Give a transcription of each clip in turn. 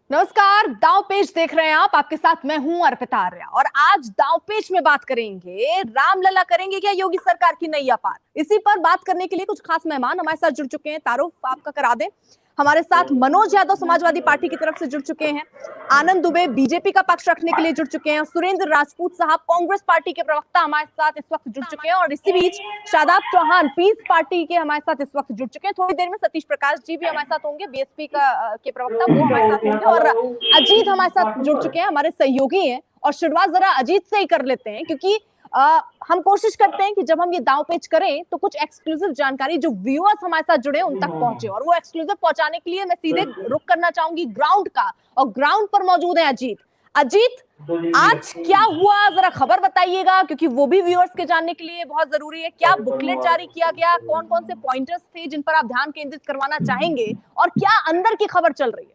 नमस्कार, दांव पेच देख रहे हैं आप। आपके साथ मैं हूं अर्पिता आर्या और आज दांव पेच में बात करेंगे, रामलला करेंगे क्या योगी सरकार की नैया पार। इसी पर बात करने के लिए कुछ खास मेहमान हमारे साथ जुड़ चुके हैं। तारुफ आपका करा दें। हमारे साथ मनोज यादव समाजवादी पार्टी की तरफ से जुड़ चुके हैं। आनंद दुबे बीजेपी का पक्ष रखने के लिए जुड़ चुके हैं। सुरेंद्र राजपूत साहब कांग्रेस पार्टी के प्रवक्ता हमारे साथ इस वक्त जुड़ चुके हैं और इसी बीच शादाब चौहान पीस पार्टी के हमारे साथ इस वक्त जुड़ चुके हैं। थोड़ी देर में सतीश प्रकाश जी भी हमारे साथ होंगे, बीएसपी के प्रवक्ता, वो हमारे साथ होंगे और अजीत हमारे साथ जुड़ चुके हैं, हमारे सहयोगी हैं। और शुरुआत जरा अजीत से ही कर लेते हैं क्योंकि हम कोशिश करते हैं कि जब हम ये दांव पेच करें तो कुछ एक्सक्लूसिव जानकारी जो व्यूअर्स हमारे साथ जुड़े उन तक पहुंचे, और वो एक्सक्लूसिव पहुंचाने के लिए मैं सीधे रुख करना चाहूंगी ग्राउंड का, और ग्राउंड पर मौजूद है अजीत। अजीत, आज क्या हुआ जरा खबर बताइएगा क्योंकि वो भी व्यूअर्स के जानने के लिए बहुत जरूरी है। क्या बुकलेट जारी किया गया, कौन कौन से पॉइंटर्स थे जिन पर आप ध्यान केंद्रित करवाना चाहेंगे, और क्या अंदर की खबर चल रही है?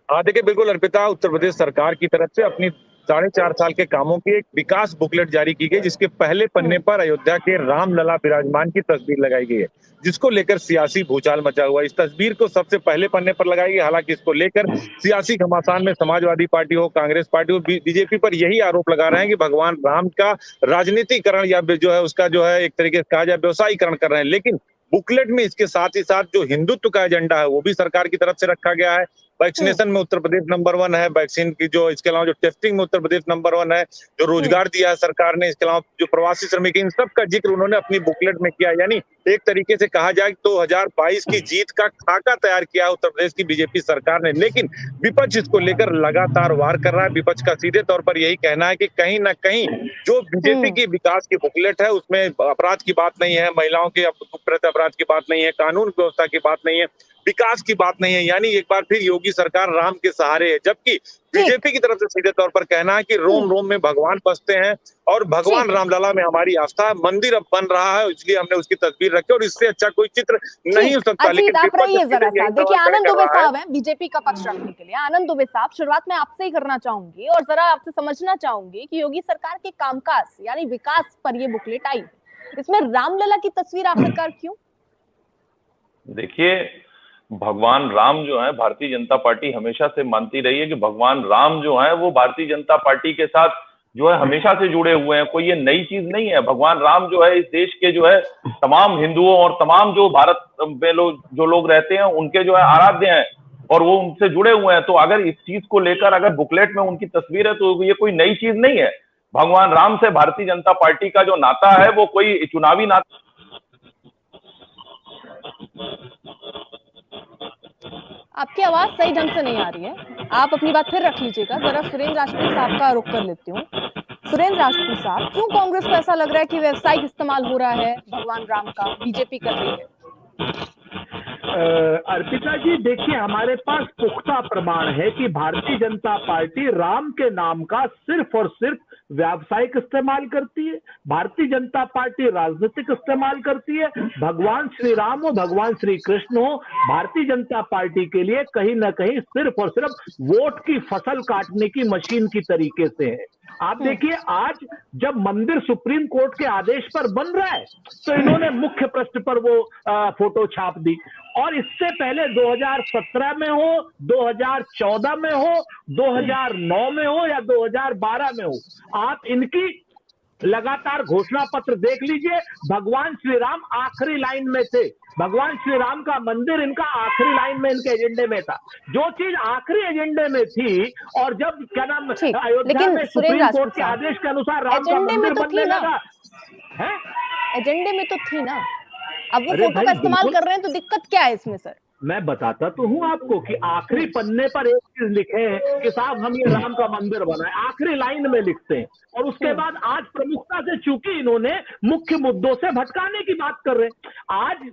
हाँ देखिए, बिल्कुल अर्पिता, उत्तर प्रदेश सरकार की तरफ से अपनी 4.5 साल के कामों की एक विकास बुकलेट जारी की गई, जिसके पहले पन्ने पर अयोध्या के रामलला विराजमान की तस्वीर लगाई गई है, जिसको लेकर सियासी भूचाल मचा हुआ। इस तस्वीर को सबसे पहले पन्ने पर लगाई गई। हालांकि इसको लेकर सियासी घमासान में समाजवादी पार्टी हो, कांग्रेस पार्टी हो, बीजेपी पर यही आरोप लगा रहे हैं कि भगवान राम का राजनीतिकरण या जो है उसका जो है एक तरीके से कहा जाए व्यवसायीकरण कर रहे हैं। लेकिन बुकलेट में इसके साथ ही साथ जो हिंदुत्व का एजेंडा है वो भी सरकार की तरफ से रखा गया है। वैक्सीनेशन में उत्तर प्रदेश नंबर 1 है, वैक्सीन की जो, इसके अलावा जो टेस्टिंग में उत्तर प्रदेश नंबर 1 है, जो रोजगार दिया है सरकार ने, इसके अलावा जो प्रवासी श्रमिक, इन सब का जिक्र उन्होंने अपनी बुकलेट में किया। यानी एक तरीके से कहा जाए 2022 की जीत का खाका तैयार किया उत्तर प्रदेश की बीजेपी सरकार ने। लेकिन विपक्ष इसको लेकर लगातार वार कर रहा है। विपक्ष का सीधे तौर पर यही कहना है कि कहीं ना कहीं जो बीजेपी की विकास की बुकलेट है उसमें अपराध की बात नहीं है, महिलाओं के प्रति अपराध की बात नहीं है, कानून व्यवस्था की बात नहीं है, विकास की बात नहीं है। यानी एक बार फिर योगी सरकार राम के सहारे है। जबकि बीजेपी की तरफ से सीधे तौर पर कहना है कि रोम रोम में भगवान बसते हैं और भगवान रामलला में हमारी आस्था है। मंदिर अब बन रहा है, इसलिए हमने उसकी तस्वीर रखी और इससे अच्छा कोई चित्र नहीं हो सकता। लेकिन आप रहिए जरा सा। देखिए, आनंद दुबे साहब हैं बीजेपी का पक्ष रखने के लिए। आनंद दुबे साहब, शुरुआत में आपसे ही करना चाहूंगी और जरा आपसे समझना चाहूंगी कि योगी सरकार के कामकाज यानी विकास पर ये बुकलेट आई, इसमें रामलला की तस्वीर आखिरकार क्यों? देखिए, भगवान राम जो है, भारतीय जनता पार्टी हमेशा से मानती रही है कि भगवान राम जो है वो भारतीय जनता पार्टी के साथ जो है हमेशा से जुड़े हुए हैं। कोई ये नई चीज नहीं है। भगवान राम जो है इस देश के जो है तमाम हिंदुओं और तमाम जो भारत में जो लोग रहते हैं उनके जो है आराध्य हैं और वो उनसे जुड़े हुए हैं। तो अगर इस चीज को लेकर अगर बुकलेट में उनकी तस्वीर है तो ये कोई नई चीज नहीं है। भगवान राम से भारतीय जनता पार्टी का जो नाता है वो कोई चुनावी नाता। आपकी आवाज सही ढंग से नहीं आ रही है, आप अपनी बात फिर रख लीजिएगा। जरा सुरेंद्र राजपूत साहब का रुख कर लेती हूँ। सुरेंद्र राजपूत साहब, क्यों कांग्रेस को ऐसा लग रहा है कि व्यावसायिक इस्तेमाल हो रहा है भगवान राम का, बीजेपी कर रही है? अर्पिता जी, देखिए, हमारे पास पुख्ता प्रमाण है कि भारतीय जनता पार्टी राम के नाम का सिर्फ और सिर्फ व्यावसायिक इस्तेमाल करती है। भारतीय जनता पार्टी राजनीतिक इस्तेमाल करती है। भगवान श्री राम हो, भगवान श्री कृष्ण हो, भारतीय जनता पार्टी के लिए कहीं ना कहीं सिर्फ और सिर्फ वोट की फसल काटने की मशीन की तरीके से है। आप देखिए, आज जब मंदिर सुप्रीम कोर्ट के आदेश पर बन रहा है तो इन्होंने मुख्य पृष्ठ पर वो फोटो छाप दी। और इससे पहले 2017 में हो, 2014 में हो, 2009 में हो या 2012 में हो, आप इनकी लगातार घोषणा पत्र देख लीजिए। भगवान श्री राम आखिरी लाइन में थे। भगवान श्री राम का मंदिर इनका आखिरी लाइन में इनके एजेंडे में था। जो चीज आखिरी एजेंडे में थी और जब क्या नाम अयोध्या में सुप्रीम कोर्ट के आदेश के अनुसार राम का मंदिर बनने लगा है, एजेंडे में तो थी ना। अब वो फोटो का इस्तेमाल कर रहे हैं तो दिक्कत क्या है इसमें? सर, मैं बताता तो हूं आपको कि आखिरी पन्ने पर एक चीज लिखे हैं कि साहब हम ये राम का मंदिर बनाए, आखिरी लाइन में लिखते हैं। और उसके बाद आज प्रमुखता से, चूंकि इन्होंने मुख्य मुद्दों से भटकाने की बात कर रहे हैं, आज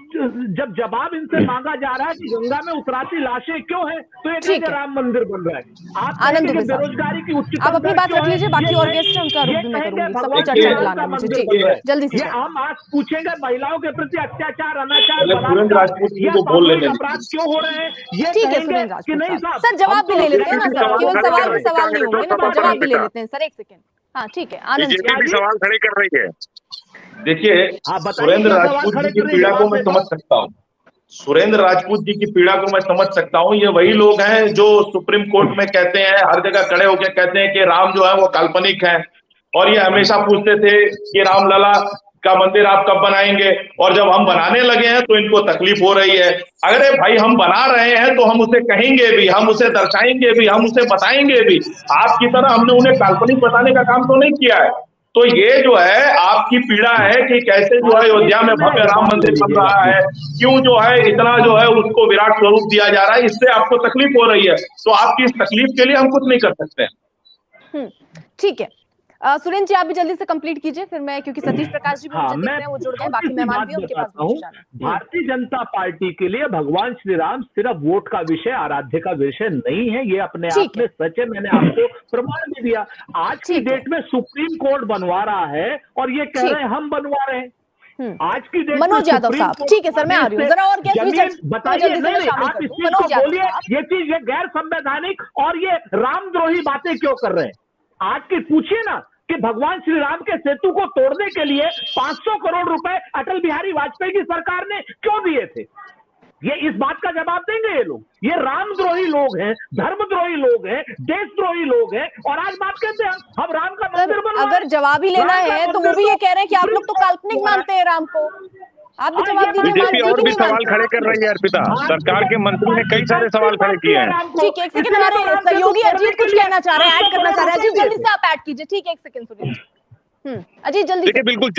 जब जवाब इनसे मांगा जा रहा है कि गंगा में उतराती लाशें क्यों हैं, तो ये राम मंदिर बन रहा है। आप आनंद बेरोजगारी की उच्च, आप अपनी बात रख लीजिए, बाकी और गेस्ट उनका रुख भी मैं करूंगी, सबको चर्चा में लाना मुझे। जी, जल्दी से। हम आज पूछेंगे महिलाओं के प्रति अत्याचार, अनाचार, अपराध क्यों हो रहे हैं, ये ठीक है सुरेंद्र राजपूत। सर, जवाब भी ले लेते हैं ना सर, केवल सवाल नहीं होंगे ना, जवाब भी ले लेते हैं सर। एक सेकेंड। हाँ ठीक है, आनंद जी सवाल खड़े कर रही है। देखिए, सुरेंद्र राजपूत जी की पीड़ा को मैं समझ सकता हूँ। सुरेंद्र राजपूत जी की पीड़ा को मैं समझ सकता हूँ। ये वही लोग हैं जो सुप्रीम कोर्ट में कहते हैं, हर जगह खड़े होकर कहते हैं कि राम जो है वो काल्पनिक है, और ये हमेशा पूछते थे कि रामलला का मंदिर आप कब बनाएंगे, और जब हम बनाने लगे हैं तो इनको तकलीफ हो रही है। अरे भाई, हम बना रहे हैं तो हम उसे कहेंगे भी, हम उसे दर्शाएंगे भी, हम उसे बताएंगे भी। आपकी तरह हमने उन्हें काल्पनिक बताने का काम तो नहीं किया है। तो ये जो है आपकी पीड़ा है कि कैसे जो है अयोध्या में भव्य राम मंदिर बन रहा है, क्यों जो है इतना जो है उसको विराट स्वरूप दिया जा रहा है, इससे आपको तकलीफ हो रही है। तो आपकी इस तकलीफ के लिए हम कुछ नहीं कर सकते हैं। ठीक है, सुरेंद्र जी आप भी जल्दी से कंप्लीट कीजिए, फिर मैं, क्योंकि सतीश प्रकाश जी भी मुझे दिख रहे हैं, वो जुड़ गए, बाकी मेहमान भी उनके पास भी जाना है। भारतीय जनता पार्टी के लिए भगवान श्री राम सिर्फ वोट का विषय, आराध्य का विषय नहीं है। ये अपने आप में सच है, मैंने आपको प्रमाण भी दिया। आज की डेट में सुप्रीम कोर्ट बनवा रहा है और ये कह रहे हैं हम बनवा रहे हैं। आज की डेट मनोज यादव साहब, ठीक है सर, मैं आ रही हूँ जरा, और क्या बताइए। नहीं, आप इस चीज को बोलिए, ये चीज ये गैर संवैधानिक और ये रामद्रोही बातें क्यों कर रहे हैं। आज की पूछिए ना कि भगवान श्री राम के सेतु को तोड़ने के लिए 500 करोड़ रुपए अटल बिहारी वाजपेयी की सरकार ने क्यों दिए थे। ये इस बात का जवाब देंगे ये लोग। ये रामद्रोही लोग हैं, धर्मद्रोही लोग हैं, देशद्रोही लोग हैं, और आज बात कहते हैं हम राम का मंदिर बनवा। अगर जवाब ही लेना है तो वो भी ये कह रहे हैं कि आप लोग तो काल्पनिक मानते हैं राम को। आप भी जवाब दीजिए। बीजेपी और भी सवाल खड़े कर रही है अर्पिता, सरकार के मंत्री ने कई सारे सवाल खड़े किए हैं। ठीक है, एक सेकंड, हमारे सहयोगी अजीत कुछ कहना चाह रहे हैं, ऐड करना चाह रहे हैं। अजीत जल्दी से आप ऐड कीजिए। ठीक है, एक सेकंड सुनिए अजीत जल्दी। देखिए, बिल्कुल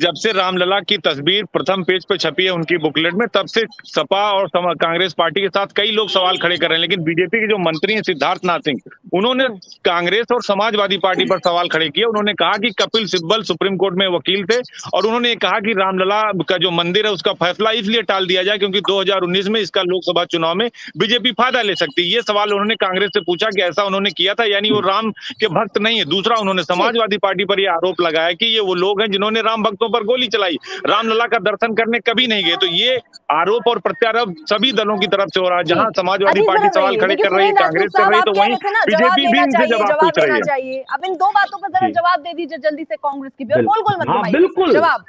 जब से रामलला की तस्वीर प्रथम पेज पे छपी है उनकी बुकलेट में, तब से सपा और कांग्रेस पार्टी के साथ कई लोग सवाल खड़े कर रहे हैं। लेकिन बीजेपी के जो मंत्री हैं सिद्धार्थ नाथ सिंह, उन्होंने कांग्रेस और समाजवादी पार्टी पर सवाल खड़े किए। उन्होंने कहा कि कपिल सिब्बल सुप्रीम कोर्ट में वकील थे, और उन्होंने कहा कि रामलला का जो मंदिर है उसका फैसला इसलिए टाल दिया जाए क्योंकि 2019 में इसका लोकसभा चुनाव में बीजेपी फायदा ले सकती है। ये सवाल उन्होंने कांग्रेस से पूछा कि ऐसा उन्होंने किया था, यानी वो राम के भक्त नहीं है। दूसरा, उन्होंने समाजवादी पार्टी पर यह आरोप लगाया कि ये वो लोग हैं जिन्होंने राम भक्तों पर गोली चलाई, रामलला का दर्शन करने कभी नहीं गए। तो ये आरोप और प्रत्यारोप सभी दलों की तरफ से हो रहा है। जहां समाजवादी पार्टी सवाल खड़े कर रही है, कांग्रेस कर रही है, तो वहीं बीजेपी भी इनसे जवाब पूछ रही है। अब इन दो बातों पर जरा जवाब दे दीजिए जल्दी से, कांग्रेस की भी, और गोल गोल मत घुमाइए। बिल्कुल जवाब।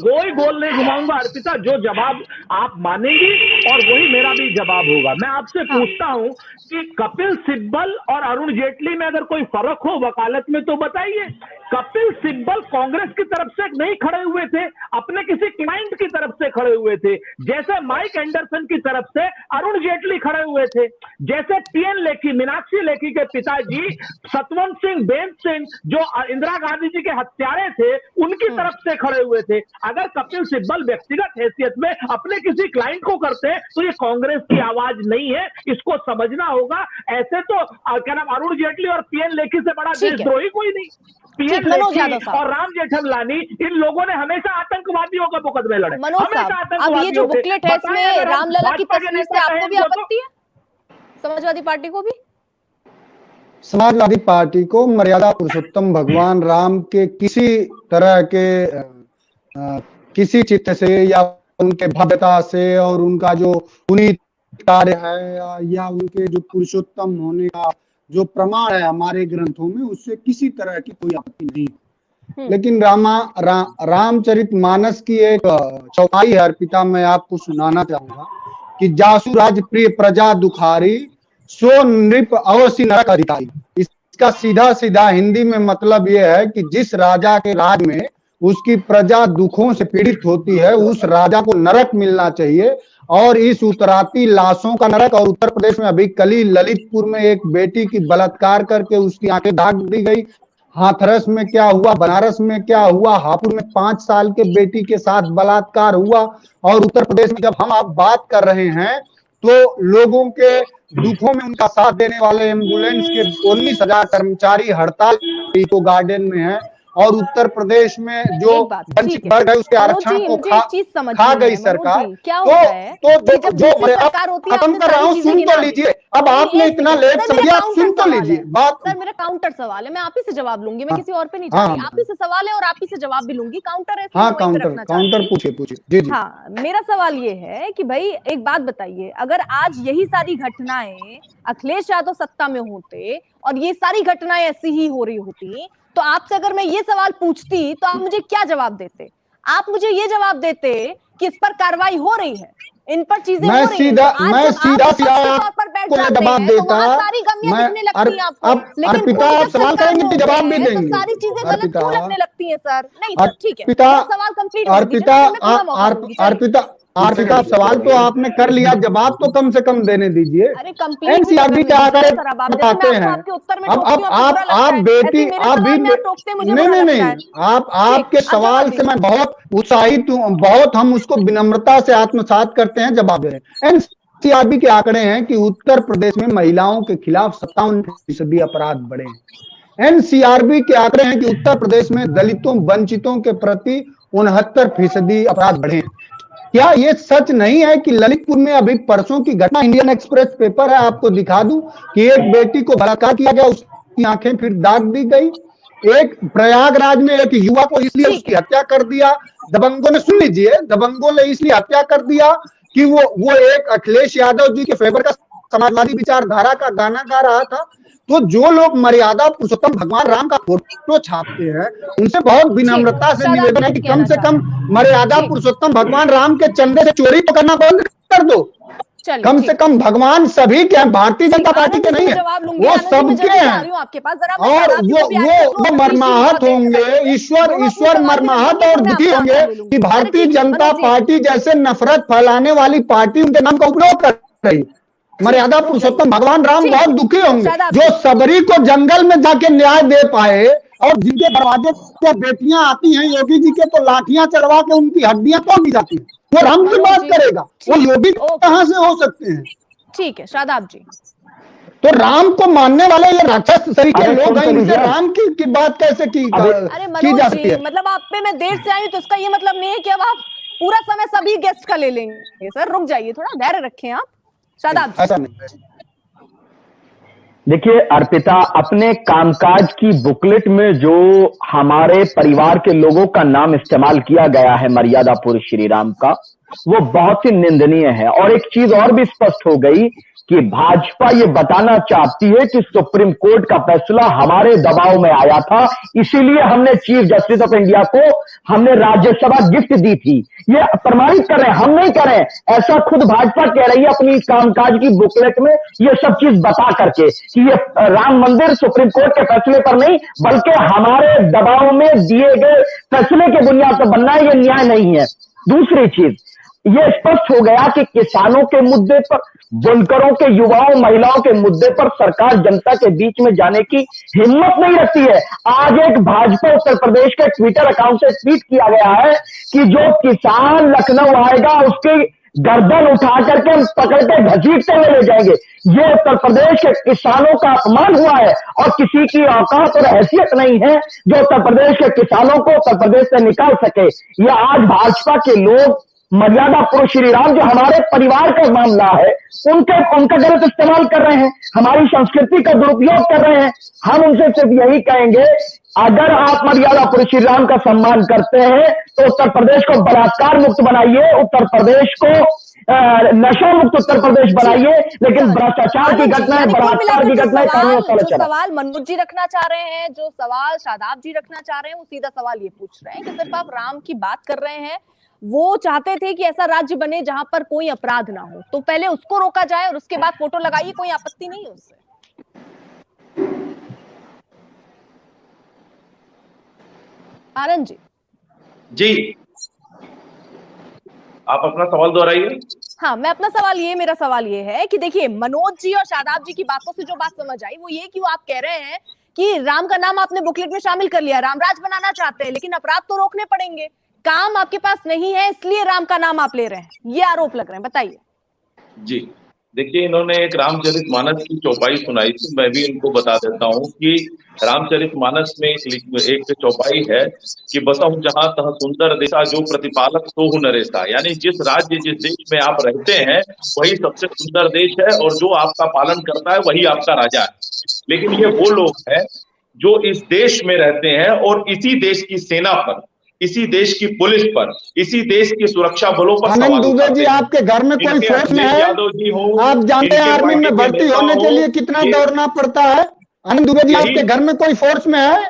गोल गोल नहीं घुमाऊंगा अर्पिता, जो जवाब आप मानेंगी और वही मेरा भी जवाब होगा। मैं आपसे पूछता हूं कि कपिल सिब्बल और अरुण जेटली में अगर कोई फर्क हो वकालत में तो बताइए। कपिल सिब्बल कांग्रेस की तरफ से नहीं खड़े हुए थे, अपने किसी क्लाइंट की तरफ से खड़े हुए थे, जैसे माइक एंडरसन की तरफ से अरुण जेटली खड़े हुए थे, जैसे पीएन लेखी, मीनाक्षी लेखी के पिताजी सतवंत सिंह बेंत सिंह जो इंदिरा गांधी जी के हत्यारे थे, उनकी तरफ से खड़े हुए थे। अगर कपिल सिब्बल व्यक्तिगत हैसियत में अपने किसी क्लाइंट को करते हैं तो ये कांग्रेस की आवाज नहीं है, इसको समझना होगा। ऐसे तो क्या नाम, अरुण जेटली और पीएन लेखी से बड़ा देशद्रोही कोई नहीं। पीएन लेखी और राम जेठमलानी, इन लोगों ने हमेशा आतंकवादियों का मुकदमे लड़े। मनोज साहब, अब ये जो बुकलेट है इसमें रामलला की तस्वीर से आपको भी आपत्ति है? समाजवादी पार्टी को भी? समाजवादी पार्टी को मर्यादा पुरुषोत्तम भगवान राम के किसी तरह के किसी चित्त से या उनके भव्यता से और उनका जो पुनीत कार्य है या उनके जो पुरुषोत्तम होने का जो प्रमाण है हमारे ग्रंथों में, उससे किसी तरह की कोई आपत्ति नहीं। लेकिन रामचरितमानस की एक चौपाई है अर्पिता, मैं आपको सुनाना चाहूंगा कि जासु राज प्रिय प्रजा दुखारी, सो नृप अवश्य नरक अधिकारी। इसका सीधा सीधा हिंदी में मतलब यह है कि जिस राजा के राज में उसकी प्रजा दुखों से पीड़ित होती है, उस राजा को नरक मिलना चाहिए। और इस उतराती लाशों का नरक, और उत्तर प्रदेश में अभी कल ही ललितपुर में एक बेटी की बलात्कार करके उसकी आंखें दाग दी गई। हाथरस में क्या हुआ, बनारस में क्या हुआ, हापुड़ में 5 साल के बेटी के साथ बलात्कार हुआ। और उत्तर प्रदेश में जब हम आप बात कर रहे हैं तो लोगों के दुखों में उनका साथ देने वाले एम्बुलेंस के 19,000 कर्मचारी हड़ताल इको गार्डन में है। और उत्तर प्रदेश में जो वर्ग है उसके आरक्षण को खा गई सरकार। तो जो खत्म कर रहा हूँ, सुन तो लीजिए। अब आपने इतना लेट समझिए, आप सुन तो लीजिए बात। सर मेरा काउंटर सवाल है, मैं आप ही से जवाब लूंगी, मैं किसी और पे नहीं चाहती। आप ही से सवाल है और आप ही से जवाब भी लूंगी। काउंटर है, हाँ काउंटर पूछिए। हाँ, मेरा सवाल ये है कि भाई एक बात बताइए, अगर आज यही सारी घटनाएं अखिलेश यादव सत्ता में होते और ये सारी घटनाएं ऐसी ही हो रही होती, तो आपसे अगर मैं ये सवाल पूछती तो आप मुझे क्या जवाब देते? आप मुझे ये जवाब देते कि इस पर कार्रवाई हो रही है, इन पर चीजें मैं हो रही हैं। सीधा तो आज मैं जब सीधा आप सीधा विपक्ष के तौर पर बैठ आपको जाते जवाब हैं, तो देता वहाँ सारी गमियां मैं दिखने लगती हैं आपको। अब लेकिन अर्पिता खुद आप जब सवाल सरकार करेंगे में कि होते जवाब भी हैं, तो देंगे। सारी चीजें गलत अर्पिता क्यों लगने लगती हैं सर? नहीं सर, ठीक है, अर्पिता मेरा सवाल कंप्लीट होने दीजिए ना, फिर मैं पूरा मौका दूंगी। चलिए। अर्पिता सवाल तो आपने कर लिया, जवाब तो कम से कम देने दीजिए। अरे कंप्लीट भी तो एनसीआरबी करने के दीजिए आंकड़े सर। अब आप जैसे बताते मैं आपको हैं। आपके उत्तर में अब टोकती हूँ, आपको बुरा लगता आप है। बेटी ऐसे मेरे आप सवाल भी में आप टोकते हैं, मुझे नहीं बुरा नहीं लगता है। नहीं आप आपके ठीक, आप सवाल जवाब से दीजिए। मैं बहुत उत्साहित हूँ, बहुत हम उसको विनम्रता से आत्मसात करते हैं, जवाब दे रहे हैं। एनसीआरबी के आंकड़े हैं कि उत्तर प्रदेश में महिलाओं के खिलाफ 57% अपराध बढ़े हैं। एनसीआरबी के आंकड़े हैं कि उत्तर प्रदेश में दलितों वंचितों के प्रति 69% अपराध बढ़े हैं। क्या ये सच नहीं है कि ललितपुर में अभी परसों की घटना, इंडियन एक्सप्रेस पेपर है, आपको दिखा दूं कि एक बेटी को बलात्कार किया गया, उसकी आंखें फिर दाग दी गई। एक प्रयागराज में एक युवा को इसलिए ठीक उसकी हत्या कर दिया, दबंगों ने, सुन लीजिए, दबंगों ने इसलिए हत्या कर दिया कि वो एक अखिलेश यादव जी के फेवर का समाजवादी विचारधारा का गाना गा रहा था। तो जो लोग मर्यादा पुरुषोत्तम भगवान राम का फोटो छापते हैं, उनसे बहुत विनम्रता से शायद आप निवेदन है कुछ कि कम कहना से कम चाहते मर्यादा ठीक। पुरुषोत्तम भगवान राम के चंदे से चोरी तो करना बंद कर दो। चलिए, कम ठीक। से कम भगवान सभी के हैं, भारतीय जनता पार्टी आनंद के जी नहीं मैं है, जवाब लूंगी। वो आनंद जी, मैं सबके जल्दी से आ हैं। रही हूँ आपके पास। जरा मैं और शादाब जी को भी ऐड कर लूं वो और मनीष जी भी मर्माहत बहुत देर से होंगे, बैठे हुए हैं। ईश्वर दोनों अपने ईश्वर सवाल भी रख मर्माहत लेंगे, और फिर मैं दुखी आपका होंगे आंसर ले लूंगी। कि अरे भारतीय ठीक है, जनता मनोज जी। पार्टी जैसे नफरत फैलाने वाली पार्टी उनके नाम का उपयोग कर रही। मर्यादा रुक पुरुषोत्तम जाइए। भगवान राम ठीक बहुत है, दुखी होंगे, शादाब जो जी। सबरी को जंगल में जाके न्याय दे पाए, और जिनके दरवाजे से बेटियां आती हैं योगी जी के, तो लाठियां चढ़वा के उनकी हड्डियां तोड़ दी जाती हैं, वो राम की मनोज बात जी, करेगा, वो ठीक, योगी ओके। कहां से हो सकते हैं? ठीक है शादाब जी। तो राम को मानने वाले ये राक्षस तरीके अरे लोग सुन हैं, तो इनसे लीजिए। राम की बात कैसे अरे की मनोज जा सकती जी, है? मतलब आप पे मैं देर से आई हूँ, तो इसका ये मतलब नहीं है कि अब आप पूरा समय सभी गेस्ट का ले लेंगे। सर रुक जाइए, थोड़ा धैर्य रखें आप। शादाब जी। ऐसा नहीं। देखिए अर्पिता, अपने कामकाज की बुकलेट में जो हमारे परिवार के लोगों का नाम इस्तेमाल किया गया है मर्यादा पुरुष श्री राम का, वो बहुत ही निंदनीय है। और एक चीज और भी स्पष्ट हो गई कि भाजपा ये बताना चाहती है कि सुप्रीम कोर्ट का फैसला हमारे दबाव में आया था, इसीलिए हमने चीफ जस्टिस ऑफ इंडिया को हमने राज्यसभा गिफ्ट दी थी। ये प्रमाणित कर रहे हैं, हम नहीं कर रहे हैं, ऐसा खुद भाजपा कह रही है अपनी कामकाज की बुकलेट में ये सब चीज बता करके कि ये राम मंदिर सुप्रीम कोर्ट के फैसले पर नहीं बल्कि हमारे दबाव में दिए गए फैसले के बुनियाद पर बनना है, ये न्याय नहीं है। दूसरी चीज ये स्पष्ट हो गया कि किसानों के मुद्दे पर, बुनकरों के, युवाओं, महिलाओं के मुद्दे पर सरकार जनता के बीच में जाने की हिम्मत नहीं रखती है। आज एक भाजपा उत्तर प्रदेश के ट्विटर अकाउंट से ट्वीट किया गया है कि जो किसान लखनऊ आएगा उसकी गर्दन उठा करके हम पकड़ के घसीटते हुए ले जाएंगे। ये उत्तर प्रदेश के किसानों का अपमान हुआ है और किसी की औकात और हैसियत नहीं है जो उत्तर प्रदेश के किसानों को उत्तर प्रदेश से निकाल सके। ये आज भाजपा के लोग मर्यादा पुरुष श्री राम, जो हमारे परिवार का मामला है, उनका गलत इस्तेमाल कर रहे हैं, हमारी संस्कृति का दुरुपयोग कर रहे हैं। हम उनसे सिर्फ यही कहेंगे, अगर आप मर्यादा पुरुष श्री राम का सम्मान करते हैं तो उत्तर प्रदेश को बलात्कार मुक्त बनाइए, उत्तर प्रदेश को नशा मुक्त उत्तर प्रदेश बनाइए, लेकिन भ्रष्टाचार की घटनाएं, बलात्कार की घटनाएं कानून पर चला। सवाल मनोज जी रखना चाह रहे हैं, जो सवाल शादाब जी रखना चाह रहे हैं, वो सीधा सवाल ये पूछ रहे हैं कि सिर्फ आप राम की बात कर रहे हैं, वो चाहते थे कि ऐसा राज्य बने जहां पर कोई अपराध ना हो, तो पहले उसको रोका जाए और उसके बाद फोटो लगाइए, कोई आपत्ति नहीं है उससे। आनंद जी। जी, आप अपना सवाल दोहराइए। हाँ, मैं अपना सवाल मेरा सवाल ये है कि देखिए, मनोज जी और शादाब जी की बातों से जो बात समझ आई वो ये कि वो आप कह रहे हैं कि राम का नाम आपने बुकलेट में शामिल कर लिया, रामराज बनाना चाहते हैं, लेकिन अपराध तो रोकने पड़ेंगे, काम आपके पास नहीं है, इसलिए राम का नाम आप ले रहे हैं, ये आरोप लग रहे हैं, बताइए। जी देखिए, इन्होंने एक रामचरितमानस की चौपाई सुनाई थी, मैं भी इनको बता देता हूँ कि रामचरितमानस में एक चौपाई है कि बसहु जहां तह सुंदर देशा, जो प्रतिपालक सोहु नरेशा। यानी जिस राज्य, जिस देश में आप रहते हैं वही सबसे सुंदर देश है और जो आपका पालन करता है वही आपका राजा है। लेकिन ये वो लोग हैं जो इस देश में रहते हैं और इसी देश की सेना पर, इसी देश की पुलिस पर, इसी देश की सुरक्षा बलों पर सवाल आनंद दुबे जी, आपके घर में कोई फोर्स में है? यादव जी हो, आप जानते हैं आर्मी में भर्ती होने के लिए कितना दौड़ना पड़ता है? आनंद दुबे जी, आपके घर में कोई फोर्स में है?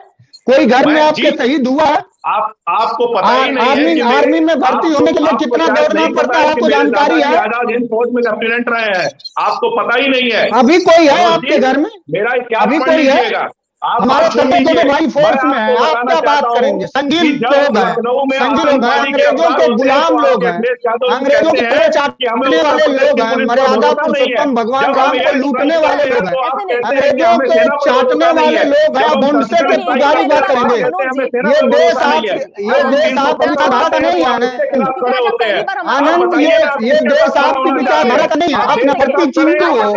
कोई घर में जी, आपके शहीद हुआ है? आपको पता ही नहीं है कि आर्मी में भर्ती होने के लिए कितना दौड़ना पड़ता है, आपको जानकारी है? आजाद हिंद फौज में लेफ्टिनेंट रहे हैं, आपको पता ही नहीं है। अभी कोई है आपके घर में? मेरा इतिहास अभी पढ़ कोई है? लीजिएगा। हमारे सभी तो भाई फोर्स में है, आप क्या बात करेंगे? संगीन लोग हैं, संगीन लोग हैं, अंग्रेजों के गुलाम लोग हैं, अंग्रेजों के पेड़ चाटने वाले लोग हैं, मर्यादा पुरुषोत्तम भगवान राम को लूटने वाले लोग हैं, अंग्रेजों को चाटने वाले लोग हैं। अब उनसे के पुजारी बात करेंगे? ये देश आपकी विचारधारा का नहीं है आनंद, ये देश आपकी विचारधारा का नहीं है। आप नफरती चिंटू हो,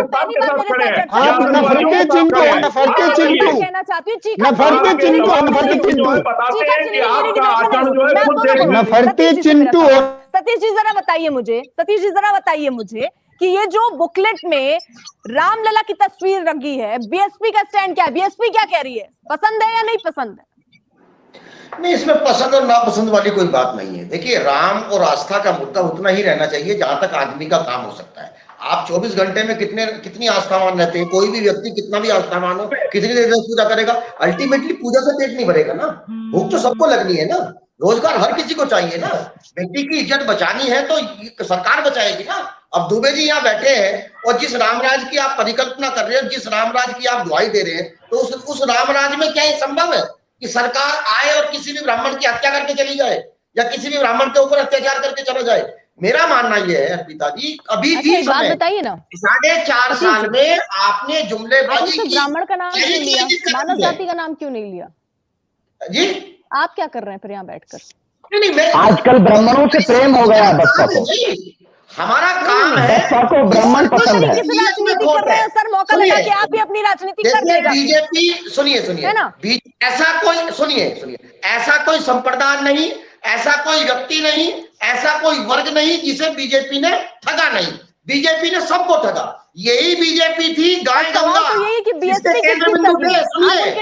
आप नफरती चिंटू हो, नफरती चिंटू, नफरती चिंटू, नफरती चिंटू, नफरती चिंटू। सतीश जी जरा बताइए मुझे, सतीश जी जरा बताइए मुझे कि ये जो बुकलेट में रामलला की तस्वीर लगी है, बीएसपी का स्टैंड क्या है? बीएसपी क्या कह रही है? पसंद है या नहीं पसंद है? नहीं, इसमें पसंद और नापसंद वाली कोई बात नहीं है। देखिए, राम और आस्था का मुद्दा उतना ही रहना चाहिए जहां तक आदमी का काम हो सकता है। आप 24 घंटे में कितनी आस्थावान रहते हैं, कोई भी व्यक्ति कितना भी आस्थावान हो, कितनी देर तक पूजा करेगा? अल्टीमेटली पूजा से पेट नहीं भरेगा ना, भूख तो सबको लगनी है ना, रोजगार हर किसी को चाहिए ना। व्यक्ति की इज्जत बचानी है तो सरकार बचाएगी ना। अब दुबे जी यहाँ बैठे हैं और जिस रामराज की आप परिकल्पना कर रहे हो, जिस रामराज की आप दुहाई दे रहे हैं, तो उस रामराज में क्या ये संभव है कि सरकार आए और किसी भी ब्राह्मण की हत्या करके चली जाए या किसी भी ब्राह्मण के ऊपर अत्याचार करके चला जाए? मेरा मानना यह है अर्पिता जी, अभी भी बात बताइए ना, 4.5 साल में आपने जुमलेबाजी की, ब्राह्मण का नाम क्यों लिया, मानव जाति का नाम क्यों नहीं लिया जी? आप क्या कर रहे हैं फिर यहाँ बैठकर? नहीं, आजकल ब्राह्मणों से प्रेम हो गया है बच्चा को, हमारा काम है, बच्चा को ब्राह्मण पसंद है। राजनीति कर रहे हैं सर, मौका लगा कि आप भी अपनी राजनीति कर लेगा। बीजेपी, सुनिए है ना, ऐसा कोई, सुनिए, ऐसा कोई संप्रदाय नहीं, ऐसा कोई व्यक्ति नहीं, ऐसा कोई वर्ग नहीं जिसे बीजेपी ने ठगा नहीं। बीजेपी ने सबको ठगा। यही बीजेपी थी गाय गंगा। तो यही कि बीएसपी की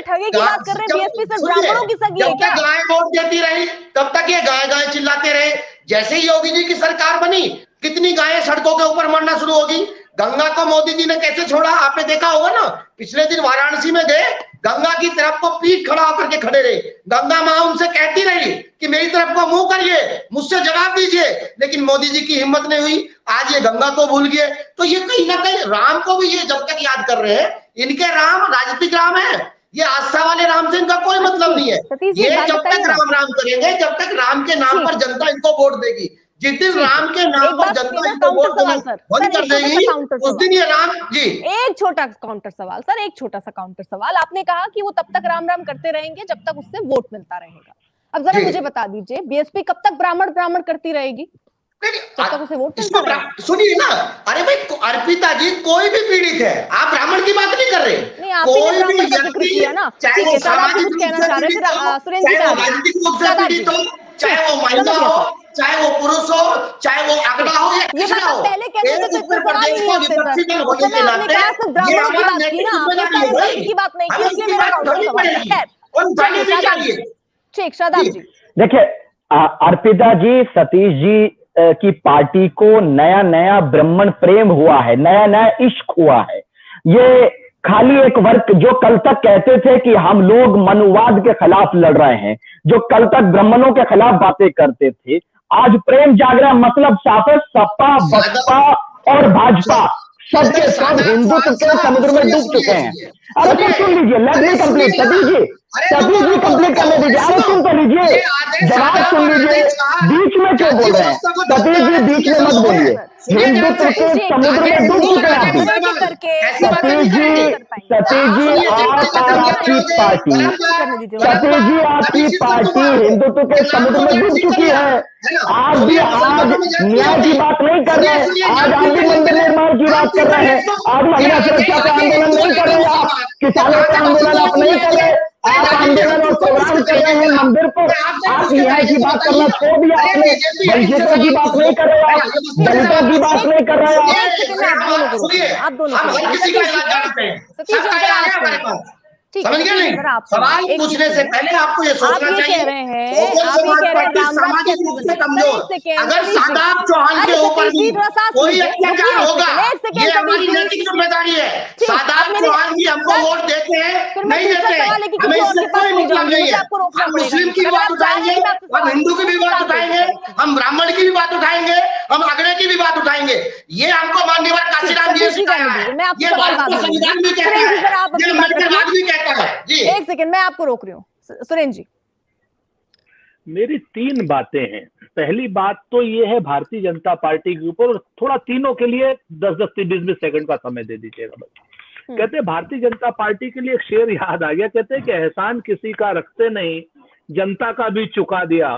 ठगी की बात कर रहे हैं, बीएसपी सिर्फ ब्राह्मणों की सगी है क्या? गाय वोट देती रही तब तक ये गाय गाय चिल्लाते रहे। जैसे ही योगी जी की सरकार बनी, कितनी गायें सड़कों के ऊपर मरना शुरू होगी। गंगा को मोदी जी ने कैसे छोड़ा, आपने देखा होगा ना। पिछले दिन वाराणसी में गए, गंगा की तरफ को पीठ खड़ा होकर के खड़े रहे। गंगा मां उनसे कहती रही कि मेरी तरफ को मुंह करिए, मुझसे जवाब दीजिए, लेकिन मोदी जी की हिम्मत नहीं हुई। आज ये गंगा को भूल गए। तो ये कहीं ना कहीं राम को भी ये जब तक याद कर रहे हैं, इनके राम राजनीतिक राम है, ये आस्था वाले राम से इनका कोई मतलब नहीं है। ये जब तक राम करेंगे, जब तक राम के नाम पर जनता इनको वोट देगी। जिस दिन राम के नाम पर जनता इनको वोट बंद कर देगी, उस दिन ये राम जी। एक छोटा काउंटर सवाल सर, एक छोटा सा काउंटर सवाल। आपने कहा कि वो तब तक राम राम करते रहेंगे जब तक उससे वोट मिलता रहेगा। अब जरा मुझे बता दीजिए, बीएसपी कब तक ब्राह्मण करती रहेगी जब तक उसे वोट मिलता रहेगा? सुनिए ना, अरे भाई अर्पिता जी, कोई भी पीड़ित है, आप ब्राह्मण की बात नहीं कर रहे। कोई भी व्यक्ति, चाहे वो सामाजिक कहना चाह रहे थे सुरेंद्र जी, राजनीतिक रूप से पीड़ित हो, चाहे वो महिला हो, चाहे वो पुरुष हो, चाहे वो अगला हो या पिछड़ा हो, पहले कहते थे तो प्रदेश को विकसित होने के नाते ये हमारा नैतिक जिम्मेदारी की बात नहीं की, इसलिए मेरा काउंटर सवाल है। ठीक, शादाब जी। देखिए अर्पिता जी, सतीश जी की पार्टी को नया नया ब्राह्मण प्रेम हुआ है, नया नया इश्क हुआ है। ये खाली एक वर्ग जो कल तक कहते थे कि हम लोग मनुवाद के खिलाफ लड़ रहे हैं, जो कल तक ब्राह्मणों के खिलाफ बातें करते थे, आज प्रेम जाग रहा है। मतलब साफ है, सपा बसपा और भाजपा सबके सब हिंदुत्व के समुद्र में डूब चुके हैं। अरे तो सुन लीजिए, let me complete. Satish ji complete करने दीजिए। अरे सुन तो लीजिए, जवाब सुन लीजिए, बीच में क्यों बोल रहे हैं? सतीश जी बीच में मत बोलिए, हिंदुत्व के समुद्र में डूब चुके हैं आप। सतीश जी आप और आपकी पार्टी, सतीश जी आपकी पार्टी हिंदुत्व के समुद्र में डूब चुकी है। आज भी आज न्याय की बात नहीं कर रहे हैं, आज आप भी मंदिर निर्माण की बात कर रहे हैं, आज महिला सुरक्षा का आंदोलन नहीं कर रहे, आप किसानों का आंदोलन आप नहीं कर रहे, आप आंदोलन और प्रोग्राम कर रहे हैं मंदिर पर। आप न्याय की बात करना छोड़ दिया आपने, वंचितों की बात नहीं कर रहे, आप दलितों की बात नहीं कर रहे। आप दोनों ठीक समझ है, गया नहीं? अगर आप सवाल एक पूछने चीज से है, पहले आपको ये आप सोचना ये चाहिए। कह रहे हैं, बहुजन आप ये समाज कह रहे हैं पार्टी रामराज सामाजिक कैसे रूप से बने? कमजोर, एक सेकेंड, अगर सतीश जी, शादाब चौहान अरे के ऊपर सतीश भी जी थोड़ा सांस कोई लीजिए, अत्याचार रुकिए होगा, एक सेकेंड ये सतीश हमारी जी। नैतिक जिम्मेदारी है। ठीक, अब शादाब मेरे चौहान भी हमको सर, वोट देते हैं फिर मैं नहीं दूसरा देते, सवाल लेके हमें किसी और इससे के पास कोई नहीं मतलब जाऊंगी, नहीं मुझे है। आपको रोकना हम पड़ेगा मुस्लिम यहीं की पर। भी अगर बात आप जा रहे उठाएंगे, हैं तो मैं आपसे हम सवाल हिंदू की भी पूछूंगी, बात आप उठाएंगे, बोलिए। हम ब्राह्मण की भी बात उठाएंगे, हम अगड़े की भी बात उठाएंगे। ये हमको माननीय काशीराम जी ने सतीश जी सिखाया रहने है, दीजिए, मैं आपसे ये सवाल भारत बाद का में संविधान भी लूंगी। कहता सुरेंद्र जी है, जरा आप ये अपनी बात अम्बेडकर रखिए, भी कहता है जी। एक सेकेंड मैं आपको रोक रही हूँ। सुरेंद्र जी, मेरी 3 बातें हैं। पहली बात तो ये है भारतीय जनता पार्टी के ऊपर, थोड़ा तीनों के लिए 10-10 20-20 सेकंड का समय दे दीजिएगा बस। कहते हैं भारतीय जनता पार्टी के लिए एक शेर याद आ गया, कहते हैं कि एहसान किसी का रखते नहीं, जनता का भी चुका दिया,